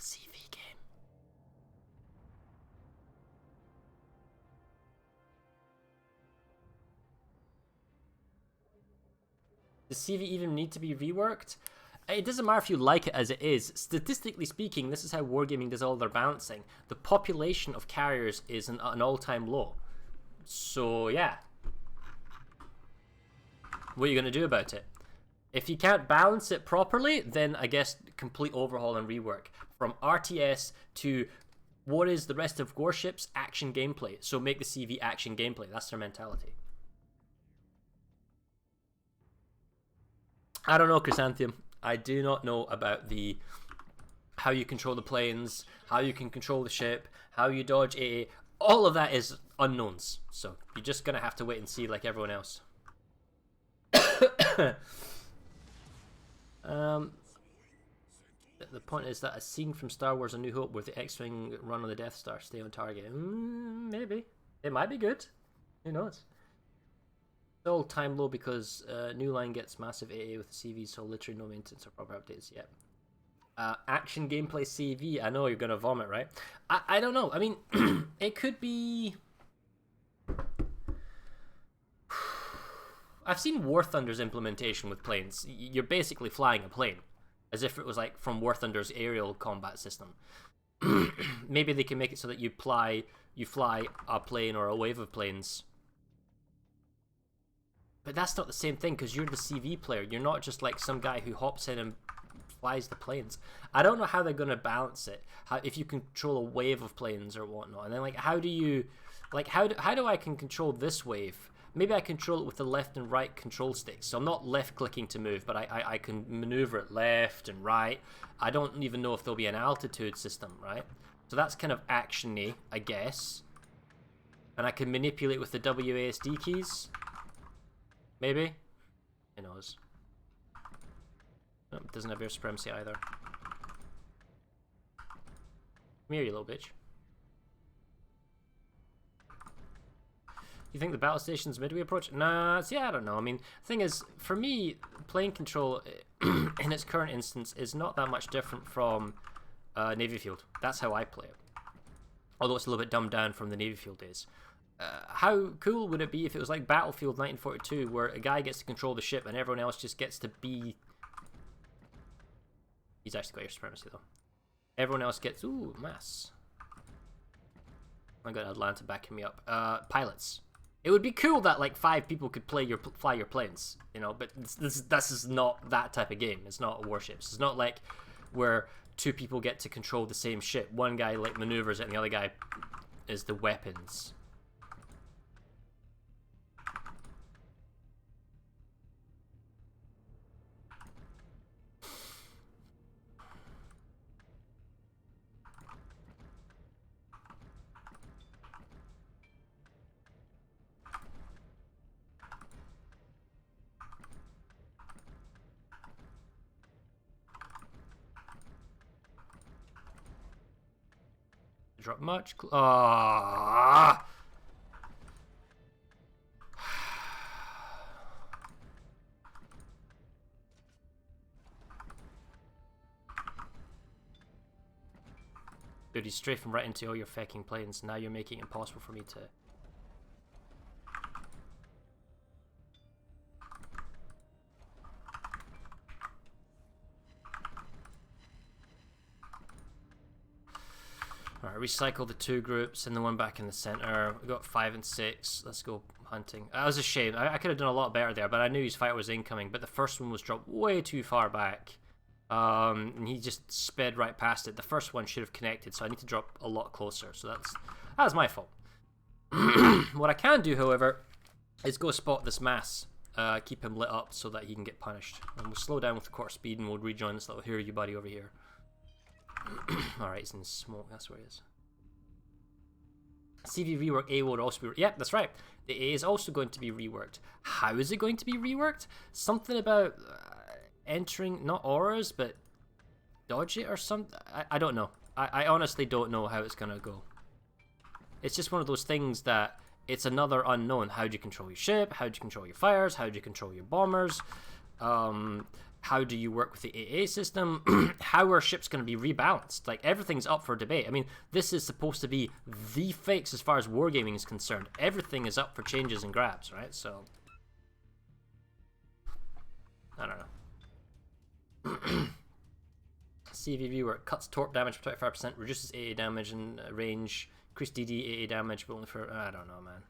CV game. Does CV even need to be reworked? It doesn't matter if you like it as it is. Statistically speaking, this is how Wargaming does all their balancing. The population of carriers is an all-time low. So, yeah. What are you going to do about it? If you can't balance it properly, then I guess complete overhaul and rework. From RTS to what is the rest of warships? Action gameplay. So make the CV action gameplay. That's their mentality. I don't know, Chrysanthemum. I do not know about the how you control the planes, how you can control the ship, how you dodge AA. All of that is unknowns. So you're just going to have to wait and see like everyone else. The point is that a scene from Star Wars A New Hope where the X-Wing run on the Death Star stay on target. Maybe. It might be good. Who knows? All time low because New Line gets massive AA with the CV, so literally no maintenance or proper updates yet. Action gameplay CV. I know you're gonna vomit, right? I don't know. I mean, it could be. I've seen War Thunder's implementation with planes. You're basically flying a plane, as if it was like from War Thunder's aerial combat system. Maybe they can make it so that you fly a plane or a wave of planes. But that's not the same thing because you're the CV player. You're not just like some guy who hops in and flies the planes. I don't know how they're going to balance it. How if you control a wave of planes or whatnot, and then like how do you, like how do I can control this wave? Maybe I control it with the left and right control sticks. So I'm not left clicking to move, but I can maneuver it left and right. I don't even know if there'll be an altitude system, right? So that's kind of action-y, I guess. And I can manipulate with the WASD keys. Maybe? Who knows? Nope, doesn't have air supremacy either. Come here, you little bitch. You think the battle station's midway approach? Nah, see, I don't know. I mean, the thing is, for me, plane control in its current instance is not that much different from Navy Field. That's how I play it. Although it's a little bit dumbed down from the Navy Field days. How cool would it be if it was like Battlefield 1942, where a guy gets to control the ship and everyone else just gets to be... He's actually got air supremacy, though. Everyone else gets... Ooh, mass. I got Atlanta backing me up. Pilots. It would be cool that like 5 people could fly your planes, you know. But this is not that type of game. It's not warships. It's not like where 2 people get to control the same ship. One guy like maneuvers it, and the other guy is the weapons. Drop much. Ah. Dude, he's strafing right into all your fecking planes. Now you're making it impossible for me to... Alright, recycle the 2 groups and the one back in the center. We got 5 and 6. Let's go hunting. That was a shame. I could have done a lot better there, but I knew his fighter was incoming. But the first one was dropped way too far back. And he just sped right past it. The first one should have connected, so I need to drop a lot closer. So that was my fault. What I can do, however, is go spot this mass. Keep him lit up so that he can get punished. And we'll slow down with the quarter speed and we'll rejoin this little Hiryu buddy over here. Alright, he's in smoke. That's where he is. CV rework A would also be... Yep, that's right. The A is also going to be reworked. How is it going to be reworked? Something about entering, not auras, but dodge it or something? I don't know. I honestly don't know how it's going to go. It's just one of those things that it's another unknown. How do you control your ship? How do you control your fires? How do you control your bombers? How do you work with the AA system? How are ships going to be rebalanced? Like, everything's up for debate. I mean, this is supposed to be the fix as far as wargaming is concerned. Everything is up for changes and grabs, right? So, I don't know. CV viewer cuts torp damage for 25%, reduces AA damage and range, increase DD AA damage, but only for, I don't know, man.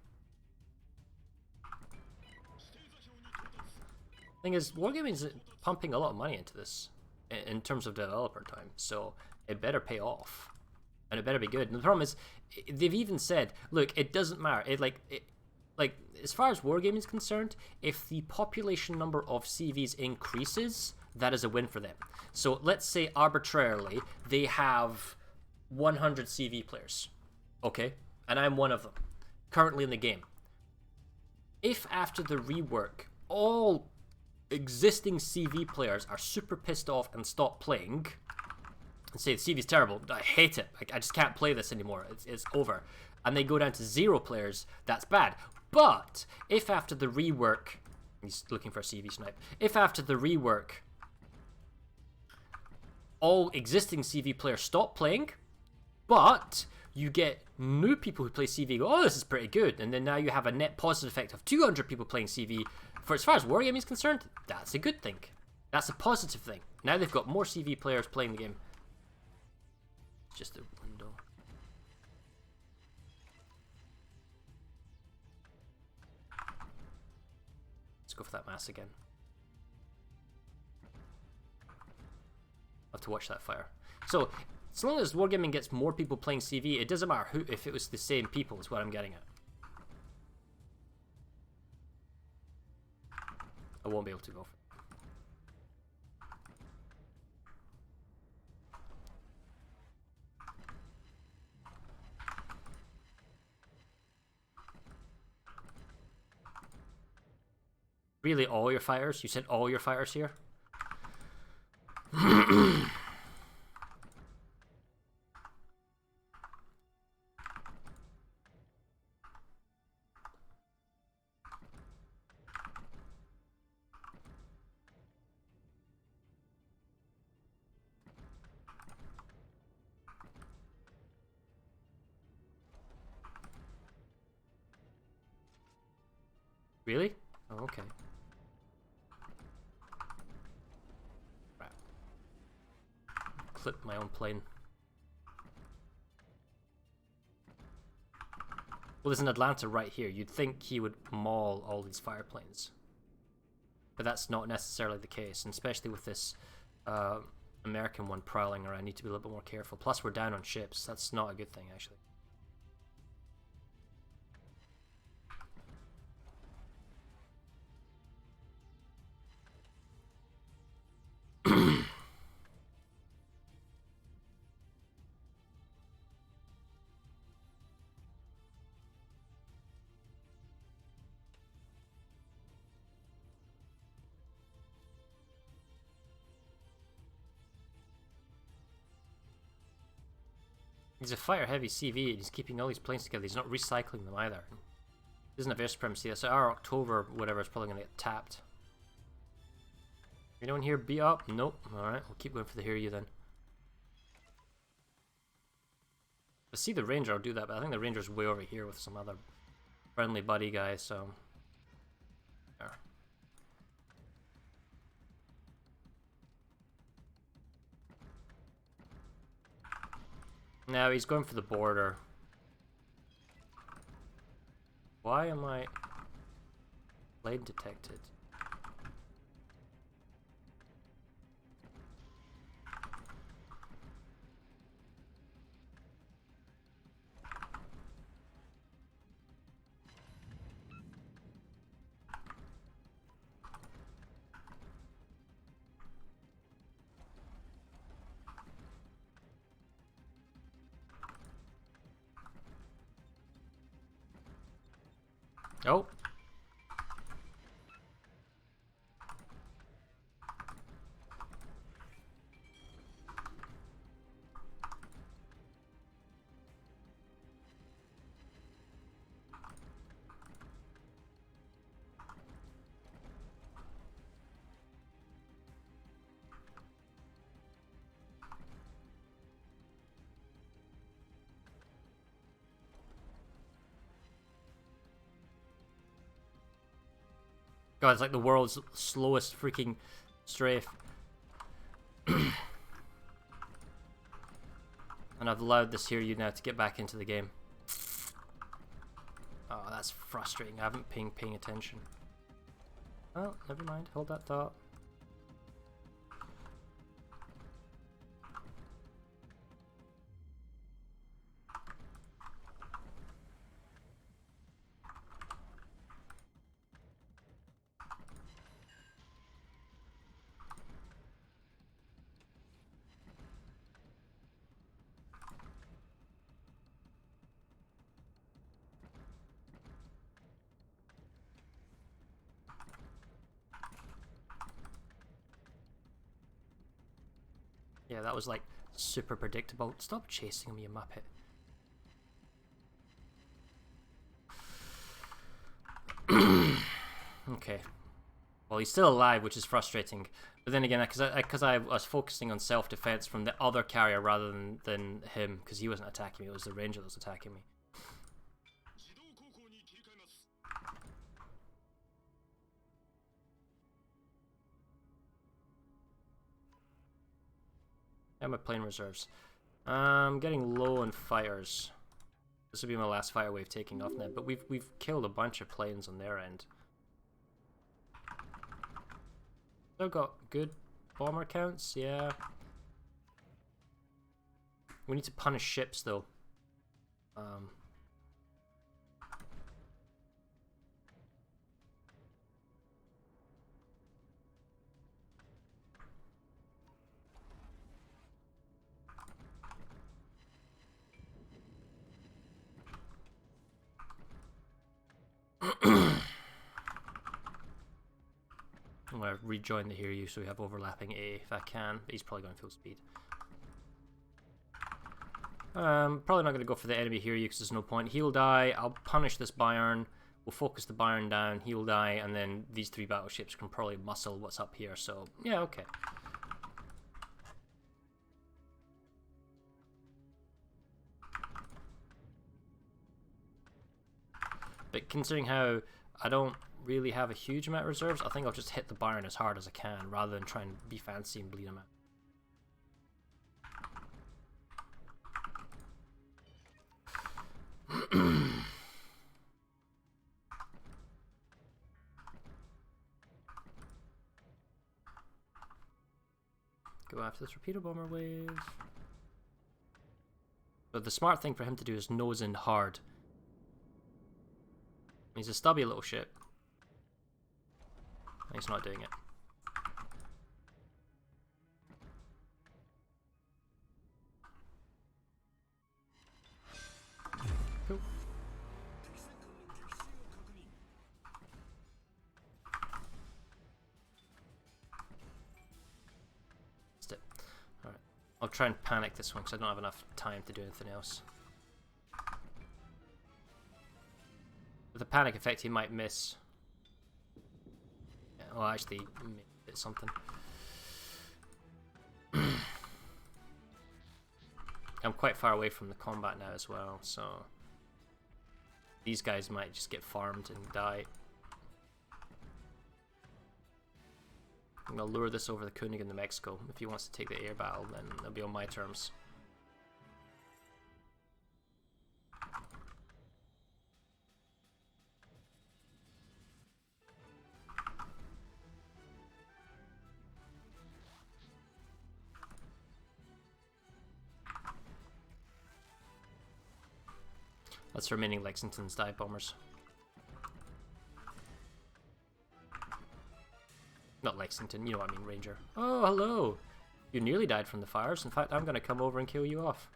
Thing is, wargaming is pumping a lot of money into this in terms of developer time, so it better pay off, and it better be good. And the problem is, they've even said, look, it doesn't matter. Like as far as wargaming is concerned, if the population number of CVs increases, that is a win for them. So let's say arbitrarily they have 100 CV players, okay, and I'm one of them currently in the game. If after the rework all existing CV players are super pissed off and stop playing and say the CV's terrible, I hate it, I just can't play this anymore, it's over, and they go down to 0 players, that's bad. But if after the rework, he's looking for a CV snipe, if after the rework all existing CV players stop playing, but you get new people who play CV go, oh, this is pretty good, and then now you have a net positive effect of 200 people playing CV. For as far as wargaming is concerned, that's a good thing. That's a positive thing. Now they've got more CV players playing the game. It's just a window. Let's go for that mass again. I'll have to watch that fire. So, as long as wargaming gets more people playing CV, it doesn't matter who, if it was the same people, is what I'm getting at. I won't be able to go for it. Really, all your fires? You sent all your fires here? Really? Oh, okay. Right. Clip my own plane. Well, there's an Atlanta right here. You'd think he would maul all these fire planes. But that's not necessarily the case, and especially with this American one prowling around, I need to be a little bit more careful. Plus, we're down on ships. That's not a good thing, actually. He's a fire-heavy CV, and he's keeping all these planes together. He's not recycling them either. He doesn't have air supremacy, so our October, whatever, is probably going to get tapped. Anyone here beat up? Nope. Alright, we'll keep going for the Hiryu then. I see the Ranger, I'll do that, but I think the Ranger's way over here with some other friendly buddy guy, so... There. No, he's going for the border. Why am I... Blade detected? Oh. God, it's like the world's slowest freaking strafe. And I've allowed this Hiryu now to get back into the game. Oh, that's frustrating. I haven't been paying attention. Oh, never mind. Hold that thought. Yeah, that was like super predictable. Stop chasing me, you muppet. Okay. Well, he's still alive, which is frustrating. But then again, because I was focusing on self-defense from the other carrier rather than him, because he wasn't attacking me, it was the ranger that was attacking me. Yeah, my plane reserves. I'm getting low on fighters. This will be my last fire wave taking off now, but we've killed a bunch of planes on their end. Still got good bomber counts, yeah. We need to punish ships though. I'm going to rejoin the Hiryu so we have overlapping A if I can, but he's probably going full speed. Probably not going to go for the enemy Hiryu because there's no point. He'll die, I'll punish this Bayern, we'll focus the Bayern down, he'll die, and then these three battleships can probably muscle what's up here, so yeah, okay. But considering how I don't really have a huge amount of reserves, I think I'll just hit the Bayern as hard as I can rather than try and be fancy and bleed him out. Go after this torpedo bomber wave. But the smart thing for him to do is nose in hard. He's a stubby little ship. He's not doing it. Cool. That's it. Alright. I'll try and panic this one because I don't have enough time to do anything else. With the panic effect, he might miss. Yeah, well, actually, hit something. I'm quite far away from the combat now as well, so these guys might just get farmed and die. I'm gonna lure this over the Koenig in the Mexico. If he wants to take the air battle, then it'll be on my terms. That's remaining Lexington's dive bombers. Not Lexington, you know what I mean, Ranger. Oh, hello! You nearly died from the fires. In fact, I'm gonna come over and kill you off.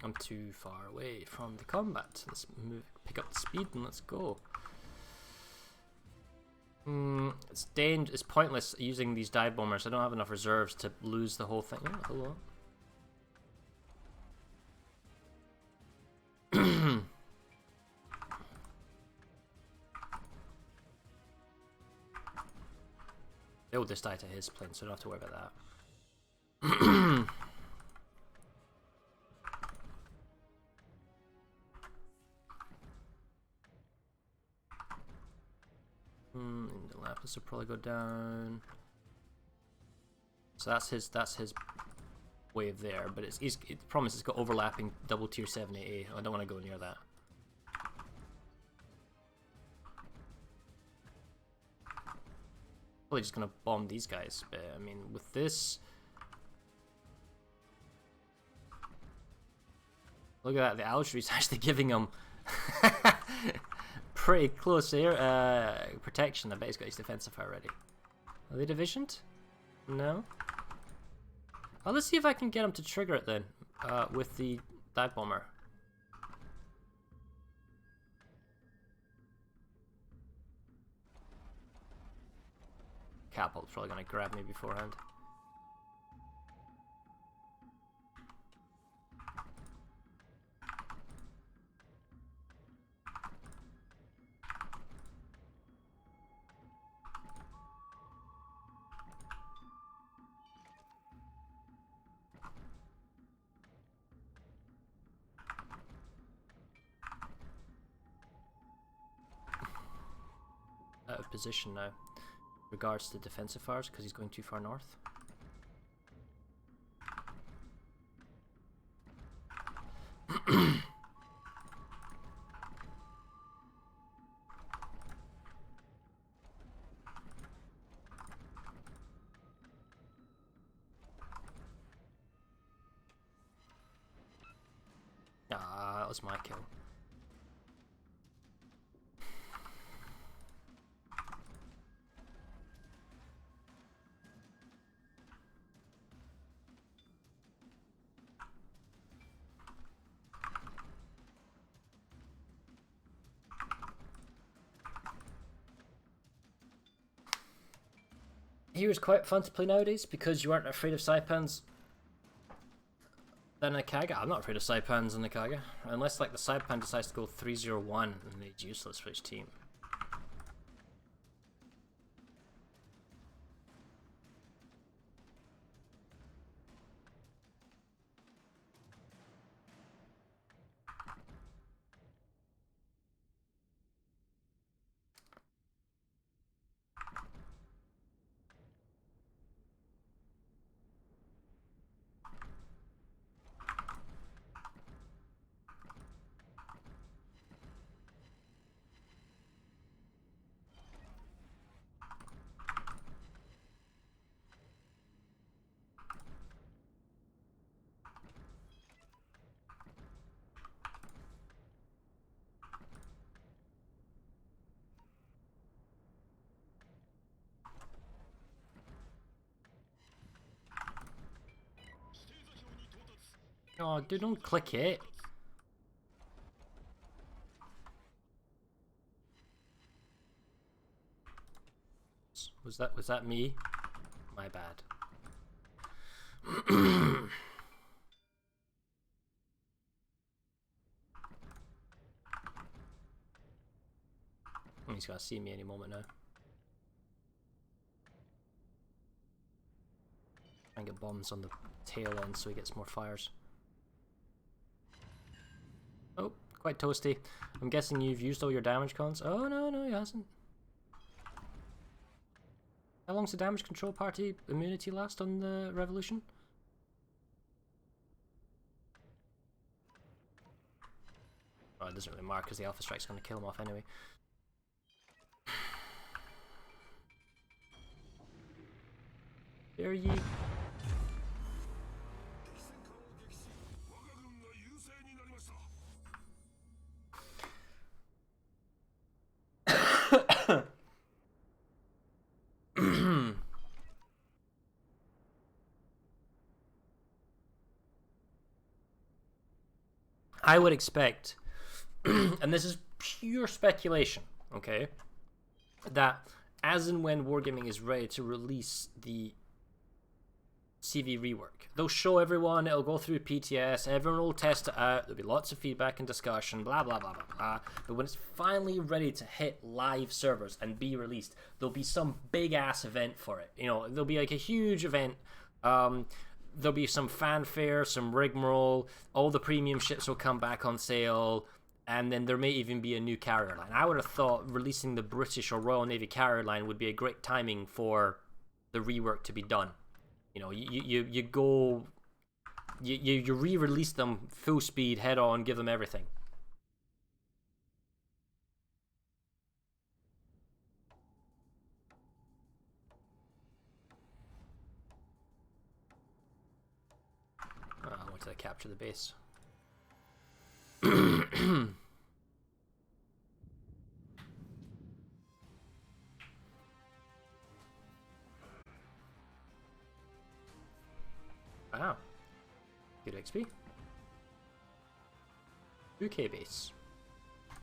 I'm too far away from the combat. Let's move, pick up the speed and let's go. It's pointless using these dive bombers. I don't have enough reserves to lose the whole thing. Oh, hello. They'll just die to his plane, so I don't have to worry about that. The Lapis will probably go down. So that's his wave there, but the problem is it's got overlapping double tier 7AA. I don't want to go near that. Probably just gonna bomb these guys, but I mean with this, look at that, the Algery's actually giving him pretty close air protection. I bet he's got his defensive already. Are they divisioned? No. Well, let's see if I can get him to trigger it then with the dive bomber. Catapult's probably gonna grab me beforehand. Out of position now. Regards to defensive fires because he's going too far north. Ah, that was my kill. Here's quite fun to play nowadays because you aren't afraid of Saipans than Nakaga. I'm not afraid of Saipans and Nakaga. Unless like the Saipan decides to go 3-0-1 and he's useless for his team. Oh, dude, don't click it. Was that me? My bad. He's gonna see me any moment now. Try and get bombs on the tail end so he gets more fires. Oh, quite toasty. I'm guessing you've used all your damage cons. Oh no, he hasn't. How long's the damage control party immunity last on the revolution? Oh, it doesn't really matter because the Alpha Strike's going to kill him off anyway. There ye. I would expect, and this is pure speculation, okay, that as and when Wargaming is ready to release the CV rework. They'll show everyone, it'll go through PTS, everyone will test it out, there'll be lots of feedback and discussion, blah blah blah blah blah. But when it's finally ready to hit live servers and be released, there'll be some big ass event for it. You know, there'll be like a huge event. There'll be some fanfare, some rigmarole, all the premium ships will come back on sale, and then there may even be a new carrier line. I would have thought releasing the British or Royal Navy carrier line would be a great timing for the rework to be done. You know, you go, you re-release them full speed, head on, give them everything. I wanted to capture the base. Wow. Good XP. UK base.